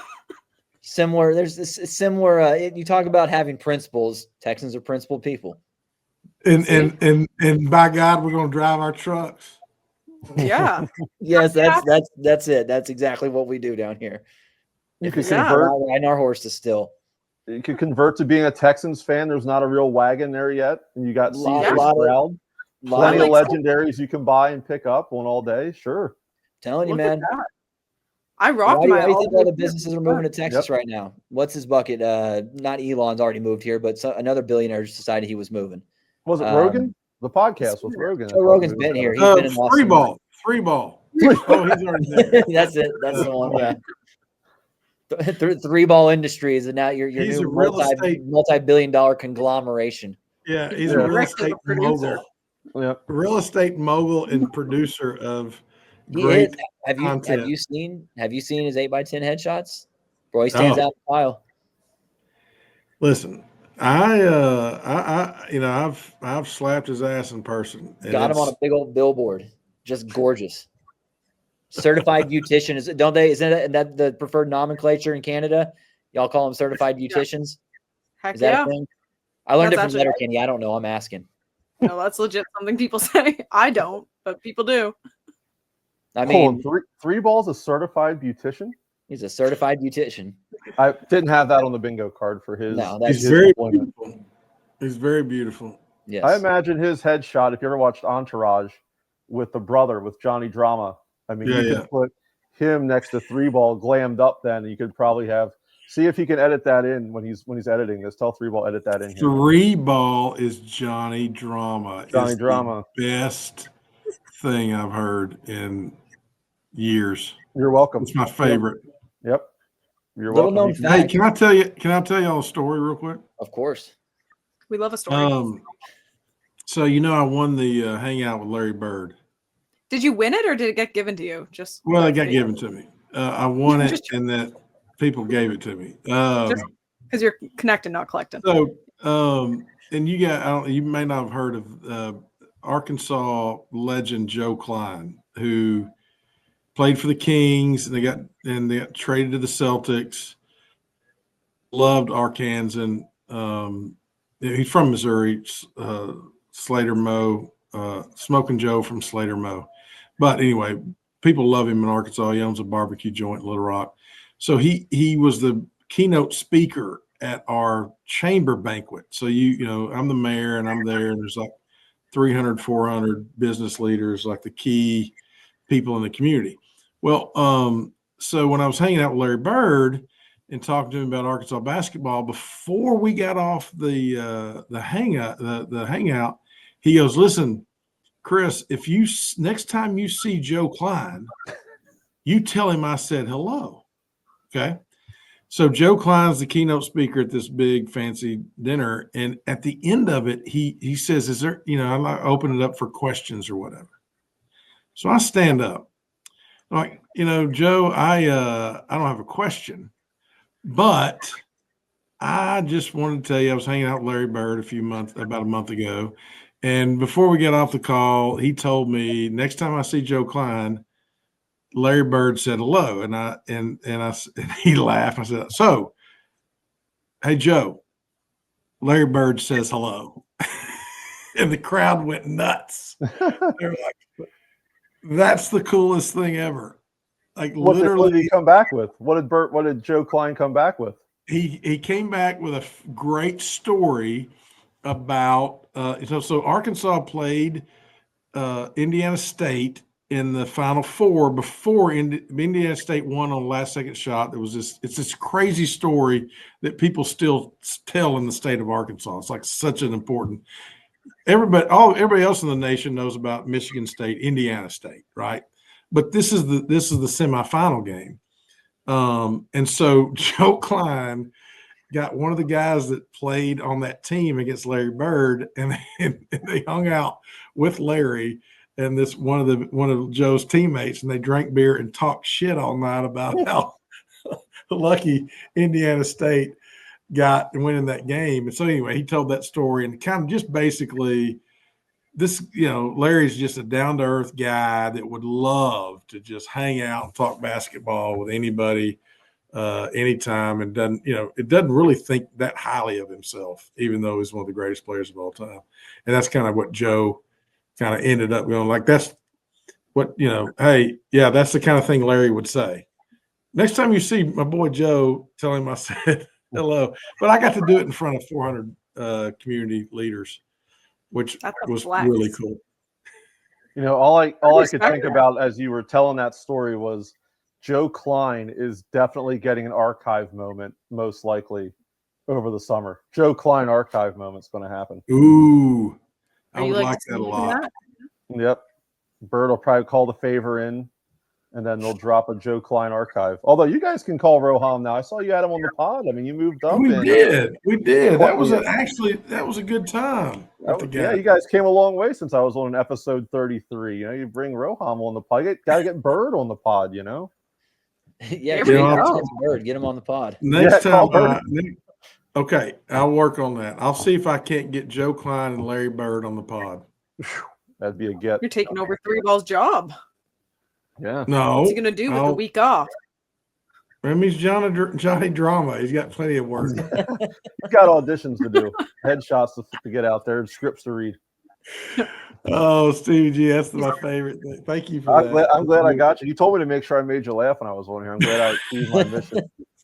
Similar. There's this similar. You talk about having principles. Texans are principled people. And by God, we're going to drive our trucks. Yeah. Yes, that's it. That's exactly what we do down here. You could convert riding our horses still. You could convert to being a Texans fan. There's not a real wagon there yet, and you got Caesar Stroud. Plenty of legendaries you can buy and pick up on all day. Sure, telling you, man. I rock my. Why do you think all the businesses are moving to Texas right now? What's his bucket? Not Elon's already moved here, but another billionaire just decided he was moving. Was it Rogan? The podcast with Rogan. Joe Rogan's been here. He's been in Austin. Free ball. Oh, he's already there. That's it. That's the one. Yeah. Three ball industries, and now you're new multi-billion-dollar conglomeration. Yeah, he's a real estate mogul. Yeah, real estate mogul and producer of great content. Have you seen his 8x10 headshots? Bro, he stands out in the pile. Listen, I've slapped his ass in person. Got him on a big old billboard, just gorgeous. Certified beautician isn't that the preferred nomenclature in Canada? Y'all call them certified beauticians? Heck is that a thing? I learned it from Letterkenny. I don't know. I'm asking. No, that's legit something people say. I don't, but people do. I mean, three balls a certified beautician. He's a certified beautician. I didn't have that on the bingo card for his. No, that's he's very beautiful. He's very beautiful. Yes. I imagine his headshot. If you ever watched Entourage with the brother with Johnny Drama. I mean, you could put him next to three ball glammed up. Then you could probably see if he can edit that in when he's editing this. Tell three ball edit that in. Three ball is Johnny Drama. Johnny Drama, best thing I've heard in years. You're welcome. It's my favorite. Yep. You're Little welcome. known Hey, fact. can I tell you all a story real quick? Of course. We love a story. So I won the hangout with Larry Bird. Did you win it or did it get given to you? Well, it got given to me. I won it, and that people gave it to me. Just because you're connecting, not collecting. So, and you may not have heard of Arkansas legend Joe Klein, who played for the Kings, and they got traded to the Celtics. Loved Arkansas. He's from Missouri. Slater Mo, Smoking Joe from Slater Mo. But anyway, people love him in Arkansas. He owns a barbecue joint in Little Rock. So he was the keynote speaker at our chamber banquet. So I'm the mayor, and I'm there, and there's like 300, 400 business leaders, like the key people in the community. Well, so when I was hanging out with Larry Bird and talking to him about Arkansas basketball, before we got off the hangout, he goes, "Listen, Chris, if you next time you see Joe Klein, you tell him I said hello." Okay. So Joe Klein's the keynote speaker at this big fancy dinner, and at the end of it, he says, "Is there, I open it up for questions or whatever." So I stand up, I'm like, Joe, I don't have a question, but I just wanted to tell you I was hanging out with Larry Bird about a month ago, and before we got off the call, he told me next time I see Joe Klein, Larry Bird said hello, and he laughed. I said, "So, hey Joe, Larry Bird says hello," and the crowd went nuts. They were like, "That's the coolest thing ever!" Like what literally, did he come back with? What did Joe Klein come back with? He came back with a great story about so Arkansas played Indiana State in the Final Four before Indiana State won on the last second shot. It's this crazy story that people still tell in the state of Arkansas. It's like such an important. Everybody else in the nation knows about Michigan State, Indiana State, right? But this is the semifinal game, and so Joe Klein got one of the guys that played on that team against Larry Bird, and they hung out with Larry and one of Joe's teammates, and they drank beer and talked shit all night about how lucky Indiana State got and winning that game. And so anyway, he told that story, and kind of just basically this, Larry's just a down-to-earth guy that would love to just hang out and talk basketball with anybody anytime, and doesn't really think that highly of himself, even though he's one of the greatest players of all time. And that's kind of what Joe kind of ended up going, like, that's what, hey, yeah, that's the kind of thing Larry would say. Next time you see my boy Joe, tell him I said hello. But I got to do it in front of 400 community leaders, which was really cool. All I could think about as you were telling that story was Joe Klein is definitely getting an archive moment, most likely over the summer. Joe Klein archive moment's going to happen. Ooh, I would like that a lot. Yep. Bird will probably call the favor in, and then they'll drop a Joe Klein archive. Although you guys can call Roham now. I saw you had him on the pod. I mean, you moved up. We did. That was a good time. Yeah, you guys came a long way since I was on episode 33. You bring Roham on the pod. Got to get Bird on the pod, Yeah, Bird, get him on the pod. Next time. Okay, I'll work on that. I'll see if I can't get Joe Klein and Larry Bird on the pod. That'd be a get. You're taking over 3-Ball's job. Yeah. No. What's he gonna do with the week off? Remy's Johnny Drama. He's got plenty of work. He's got auditions to do, headshots to get out there, and scripts to read. Oh, Stevie G, that's my favorite thing. Thank you for that. I'm glad I got you. You told me to make sure I made you laugh when I was on here. I'm glad I achieved my mission.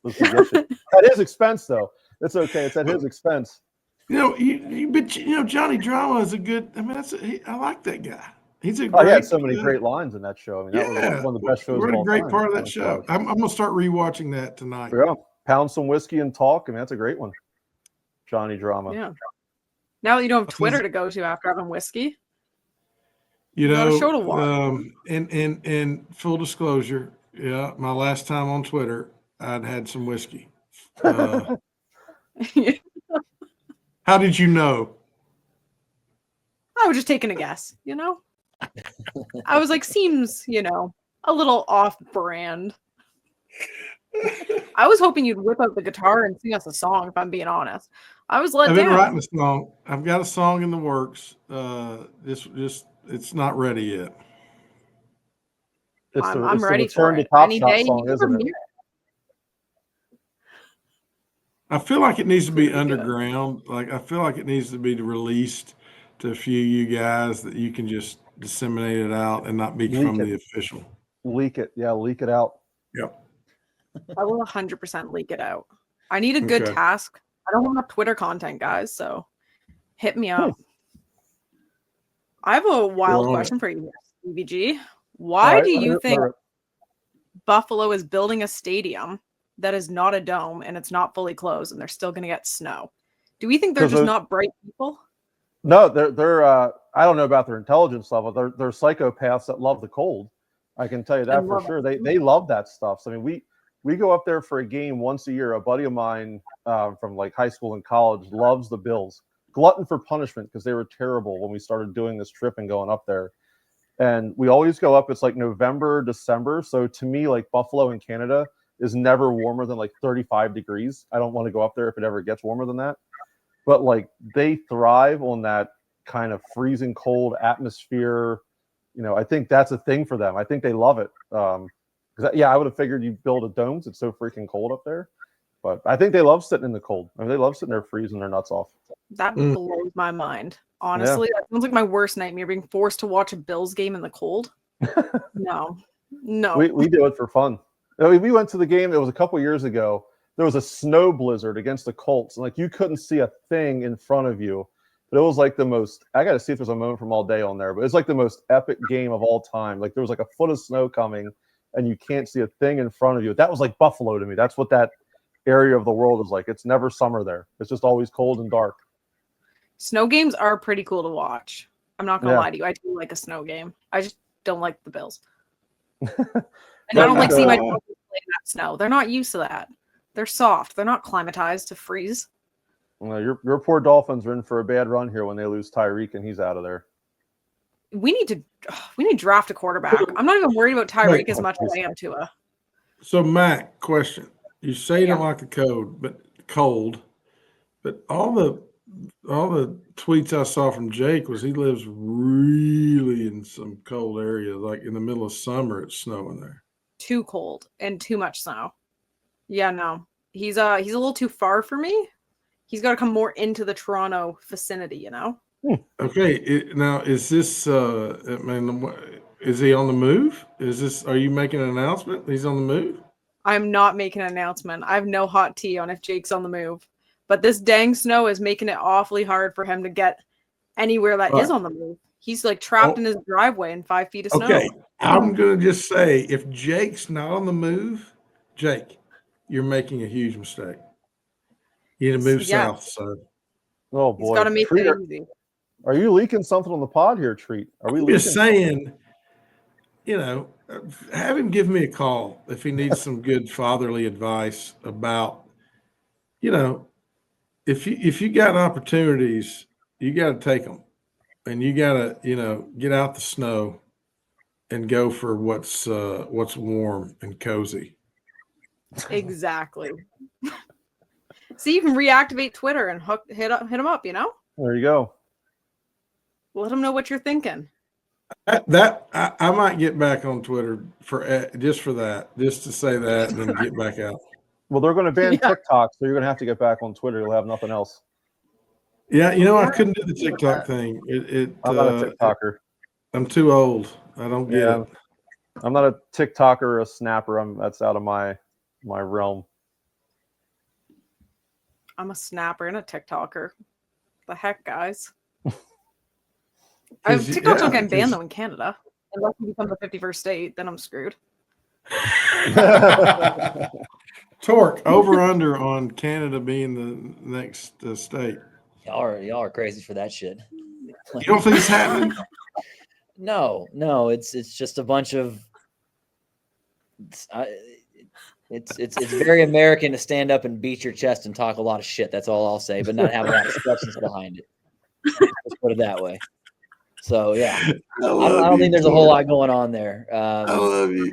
At his expense, though. It's okay. It's at his expense. But Johnny Drama is a good. I mean, I like that guy. He's a. He had so many great lines in that show. I mean, that was one of the best shows. What a great part of that time. show. I'm gonna start rewatching that tonight. Yeah, pound some whiskey and talk. I mean, that's a great one. Johnny Drama. Yeah. Now that you don't have Twitter to go to after having whiskey. You Got a know, show to watch. and full disclosure, yeah, my last time on Twitter, I'd had some whiskey. How did you know? I was just taking a guess, you know? I was like, seems, you know, a little off brand. I was hoping you'd whip out the guitar and sing us a song, if I'm being honest. I was let I've been down. writing a song. I've got a song in the works. It's not ready yet. I'm ready for it. Top Any Shot day song, you isn't it? premiere. I feel like it needs to be Pretty good. underground. Like I feel like it needs to be released to a few of you guys that you can just disseminate it out and not be from the official. Leak it. Yeah, leak it out. Yep. I will 100% leak it out. I need a good Okay. task. I don't have enough Twitter content, guys, so hit me up. I have a wild question for you, SteveyGIII. Why do you think Buffalo is building a stadium that is not a dome and it's not fully closed and they're still going to get snow? Do we think they're just not bright people? No, they're I don't know about their intelligence level. They're psychopaths that love the cold. I can tell you that for sure. They love that stuff. So, I mean, we go up there for a game once a year. A buddy of mine from like high school and college loves the Bills. Glutton for punishment because they were terrible when we started doing this trip and going up there. And we always go up. It's like November, December. So to me, like Buffalo in Canada is never warmer than like 35 degrees. I don't want to go up there if it ever gets warmer than that. But like they thrive on that kind of freezing cold atmosphere. You know, I think that's a thing for them. I think they love it. Yeah, I would have figured you'd build a dome. It's so freaking cold up there. But I think they love sitting in the cold. I mean, they love sitting there freezing their nuts off. That blows my mind. Honestly, that sounds like my worst nightmare, being forced to watch a Bills game in the cold. No. We do it for fun. I mean, we went to the game. It was a couple years ago. There was a snow blizzard against the Colts, and like you couldn't see a thing in front of you. But it was like the most. I got to see if there's a moment from all day on there. But it's like the most epic game of all time. Like there was like a foot of snow coming, and you can't see a thing in front of you. That was like Buffalo to me. That's what that area of the world is like. It's never summer there. It's just always cold and dark. Snow games are pretty cool to watch. I'm not gonna lie to you. I do like a snow game. I just don't like the Bills. And I don't like seeing my Dolphins play in that snow. They're not used to that. They're soft. They're not climatized to freeze. Well, your poor Dolphins are in for a bad run here when they lose Tyreek and he's out of there. We need to draft a quarterback. I'm not even worried about Tyreek as much as I am Tua. So Mac, question. You say you don't like the cold, but all the tweets I saw from Jake was he lives really in some cold area, like in the middle of summer, it's snowing there. Too cold and too much snow. Yeah, no. He's a little too far for me. He's got to come more into the Toronto vicinity, you know? Okay. Now, is this, is he on the move? Are you making an announcement? He's on the move? I'm not making an announcement. I have no hot tea on if Jake's on the move. But this dang snow is making it awfully hard for him to get anywhere that is on the move. He's like trapped in his driveway in 5 feet of snow. Okay. I'm going to just say, if Jake's not on the move, Jake, you're making a huge mistake. You need to move south, son. Oh, boy. He's got to make it easy. Are you leaking something on the pod here, Treat? Are we I'm just saying, you know, have him give me a call if he needs some good fatherly advice about, you know, if you got opportunities, you got to take them, and you got to, you know, get out the snow and go for what's warm and cozy. Exactly. See, you can reactivate Twitter and hit him up, you know? There you go. Let him know what you're thinking. I might get back on Twitter just to say that and then get back out. Well, they're going to ban TikTok, so you're going to have to get back on Twitter. You'll have nothing else. Yeah, you know, I couldn't do the TikTok thing. I'm not a TikToker. I'm too old. I don't get it. I'm not a TikToker or a snapper. That's out of my realm. I'm a snapper and a TikToker. The heck, guys. TikTok's not getting banned though in Canada. Unless you become the 51st state, then I'm screwed. Tork, over under on Canada being the next state. Y'all are crazy for that shit. You don't think it's happening? No, it's just a bunch of. It's very American to stand up and beat your chest and talk a lot of shit. That's all I'll say, but not have a lot of substance behind it. Let's put it that way. So yeah, I don't think there's a whole lot going on there. I love you.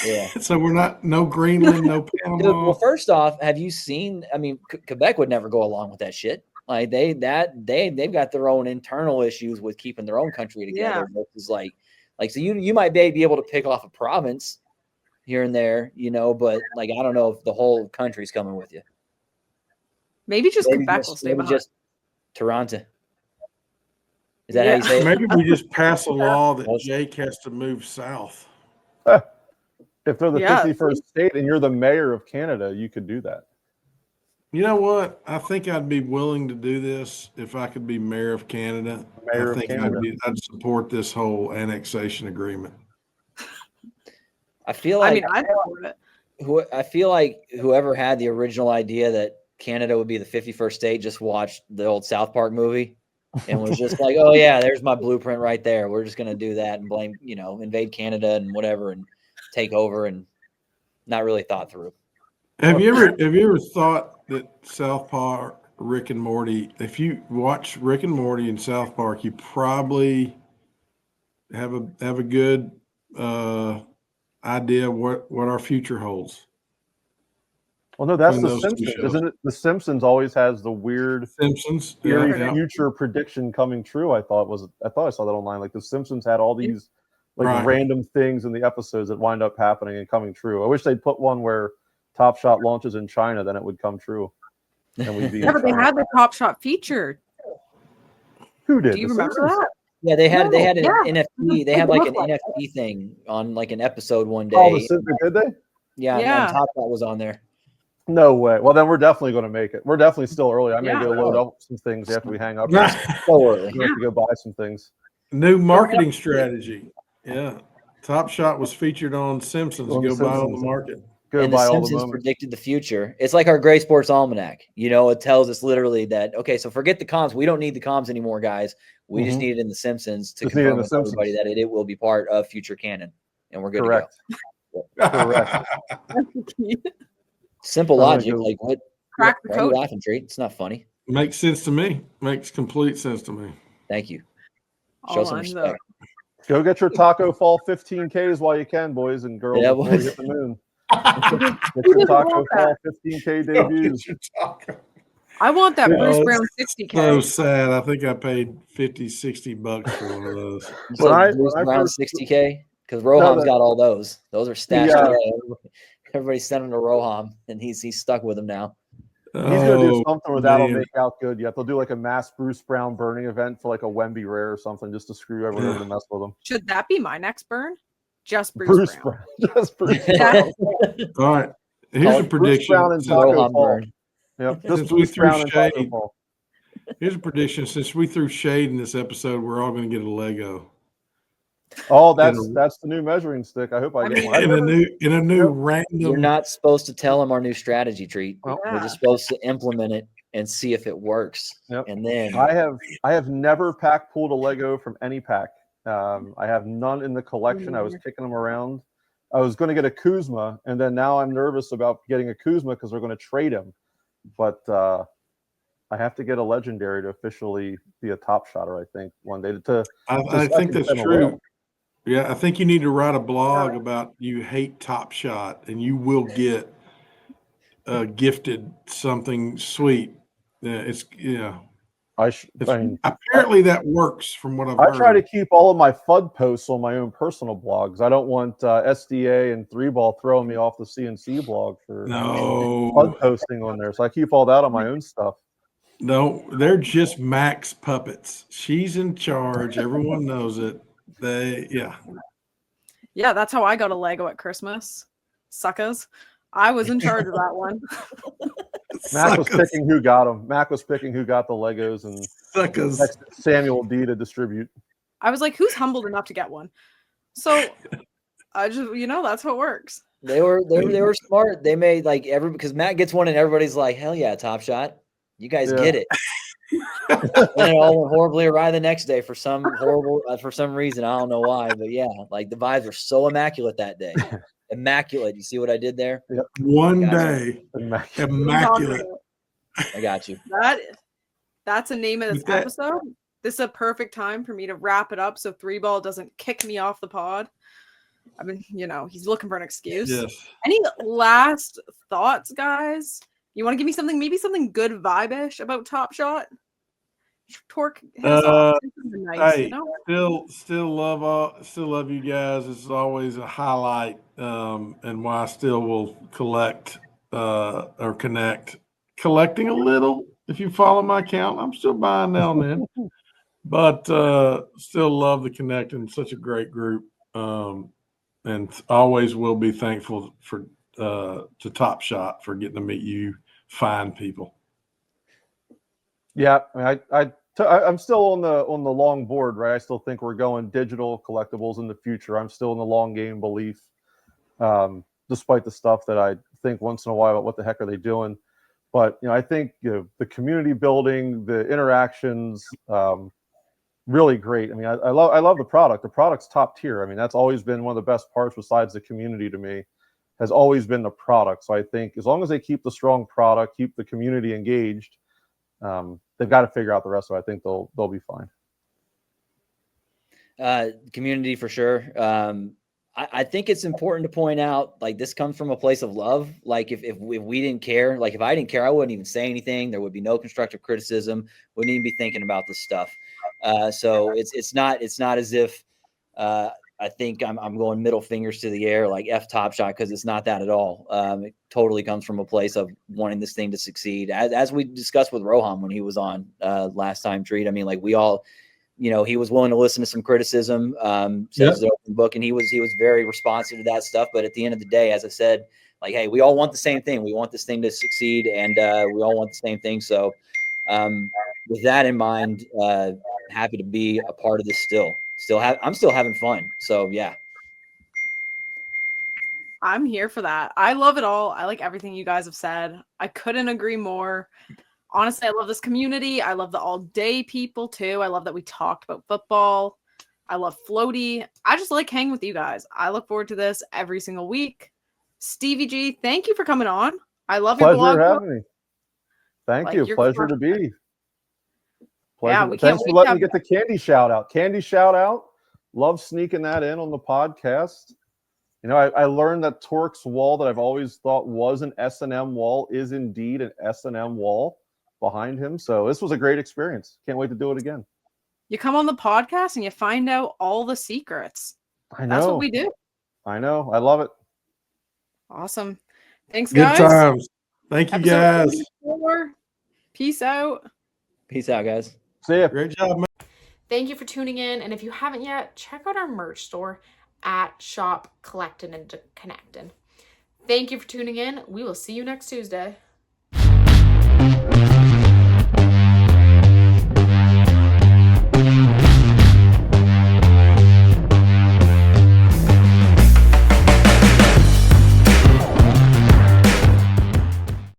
Yeah. So we're no Greenland, no Panama. Dude, well, first off, have you seen? I mean, Quebec would never go along with that shit. Like they've got their own internal issues with keeping their own country together. Yeah. Versus like so you might be able to pick off a province here and there, but like I don't know if the whole country's coming with you. Maybe Quebec will stay behind. Just Toronto. Is that how you say it? Maybe we just pass a law that Jake has to move south. If they're the 51st state and you're the mayor of Canada, you could do that. You know what? I think I'd be willing to do this if I could be mayor of Canada. I'd support this whole annexation agreement. I feel like I support it. I feel like whoever had the original idea that Canada would be the 51st state just watched the old South Park movie and was just like, oh yeah, there's my blueprint right there. We're just gonna do that and blame, invade Canada and whatever and take over and not really thought through. Have you ever thought that South Park, Rick and Morty, if you watch Rick and Morty in South Park, you probably have a good idea what our future holds. Well, no, that's The Simpsons, isn't it? The Simpsons always has the weird future prediction coming true. I thought I saw that online. Like The Simpsons had all these random things in the episodes that wind up happening and coming true. I wish they'd put one where Top Shot launches in China, then it would come true. And we'd be but they had the Top Shot feature. Who did? Do you remember that? Yeah, they had an NFT. They had like an NFT thing on like an episode one day. Oh, did they? Yeah. And Top Shot was on there. No way. Well, then we're definitely going to make it. We're definitely still early. I may go load up some things after we hang up. So early. We have to go buy some things. New marketing strategy. Yeah. Top Shot was featured on Simpsons. Go buy on the market. And the Simpsons predicted the future. It's like our Gray Sports Almanac. It tells us literally that, okay, so forget the comms. We don't need the comms anymore, guys. We just need it in the Simpsons to confirm with everybody that it will be part of future canon. And we're good to go. Correct. Simple logic. Like what? Crack the code. Why are you laughing, Treat? It's not funny. Makes sense to me. Makes complete sense to me. Thank you. Show some respect. Go get your Taco Fall 15Ks while you can, boys and girls. Before you hit the moon. Get your Taco Fall 15K debuts. I want that Bruce Brown 60K. So sad. I think I paid $50-$60 for one of those. Bruce Brown 60K? Because Roham's got all those. Those are stashed away. Everybody's sending to Roham, and he's stuck with them now. He's going to do something where that'll make out good yet. They'll do like a mass Bruce Brown burning event for like a Wemby Rare or something just to screw everyone and mess with them. Should that be my next burn? Just Bruce Brown. Just Bruce Brown. All right. Here's a prediction. Bruce Brown and Taco Fall. Yep. Since we threw shade, here's a prediction. Since we threw shade in this episode, we're all going to get a Lego. Oh, that's the new measuring stick. I hope I get one. In a new random. You're not supposed to tell them our new strategy, Treat. We're just supposed to implement it and see if it works. Yep. And then I have never pack pulled a Lego from any pack. I have none in the collection. I was kicking them around. I was going to get a Kuzma, and then now I'm nervous about getting a Kuzma because we're going to trade him. But I have to get a legendary to officially be a top shotter, I think, one day. I think that's true. Yeah, I think you need to write a blog about you hate Top Shot, and you will get gifted something sweet. Apparently that works from what I've heard. I try to keep all of my FUD posts on my own personal blogs. I don't want SDA and 3-ball throwing me off the CNC blog for FUD posting on there. So I keep all that on my own stuff. No, they're just Mac's puppets. She's in charge. Everyone knows it. Yeah, that's how I got a Lego at Christmas. Suckers. I was in charge of that one. Mac was picking who got them. Mac was picking who got the Legos and Samuel D to distribute. I was like, who's humbled enough to get one? So I just, that's how it works. They were smart. They made because Matt gets one and everybody's like, hell yeah, Top Shot. You guys get it. And it all went horribly awry the next day for some reason. I don't know why, but yeah, like the vibes were so immaculate that day. Immaculate. You see what I did there? Yep. One day, immaculate. I got you. That's the name of this episode. This is a perfect time for me to wrap it up so 3Ball doesn't kick me off the pod. I mean, he's looking for an excuse. Yes. Any last thoughts, guys? You want to give me something, maybe something good vibe-ish about Top Shot? Tork has nice, hey, still love you guys. It's always a highlight, and why I still will collect or connect. Collecting a little. If you follow my account, I'm still buying now and then, but still love the Connectin. Such a great group, and always will be thankful to Top Shot for getting to meet you fine people. Yeah, I mean, I'm still on the long board, right? I still think we're going digital collectibles in the future. I'm still in the long game belief, despite the stuff that I think once in a while about what the heck are they doing. But I think the community building, the interactions, really great. I mean, I love the product. The product's top tier. I mean, that's always been one of the best parts besides the community to me, has always been the product. So I think as long as they keep the strong product, keep the community engaged, they've got to figure out the rest of it. I think they'll be fine. Community for sure. I think it's important to point out, like, this comes from a place of love. Like, if we didn't care, like if I didn't care, I wouldn't even say anything. There would be no constructive criticism. Wouldn't even be thinking about this stuff. So it's not as if I think I'm going middle fingers to the air like Ep.84, because it's not that at all. It totally comes from a place of wanting this thing to succeed, as we discussed with Rohan when he was on last time. Treat. I mean, like, we all. He was willing to listen to some criticism, says the open book, and he was very responsive to that stuff. But at the end of the day, as I said, like, hey, we all want the same thing. We want this thing to succeed, and we all want the same thing. So with that in mind, happy to be a part of this I'm still having fun. So yeah. I'm here for that. I love it all. I like everything you guys have said. I couldn't agree more. Honestly, I love this community. I love the all-day people, too. I love that we talked about football. I love Floaty. I just like hanging with you guys. I look forward to this every single week. SteveyGIII, thank you for coming on. I love your blog. Pleasure having me. Thank you. Pleasure to be. Pleasure. Yeah, Thanks for letting me get the candy shout-out. Candy shout-out. Love sneaking that in on the podcast. I learned that Tork's wall that I've always thought was an S&M wall is indeed an S&M wall behind him. So this was a great experience. Can't wait to do it again. You come on the podcast and you find out all the secrets. I know. That's what we do. I know. I love it. Awesome. Thanks, guys. Good times. Thank you, guys. 84. Peace out. Peace out, guys. See ya. Great job, man. Thank you for tuning in. And if you haven't yet, check out our merch store at Shop Collectin and Connectin. Thank you for tuning in. We will see you next Tuesday.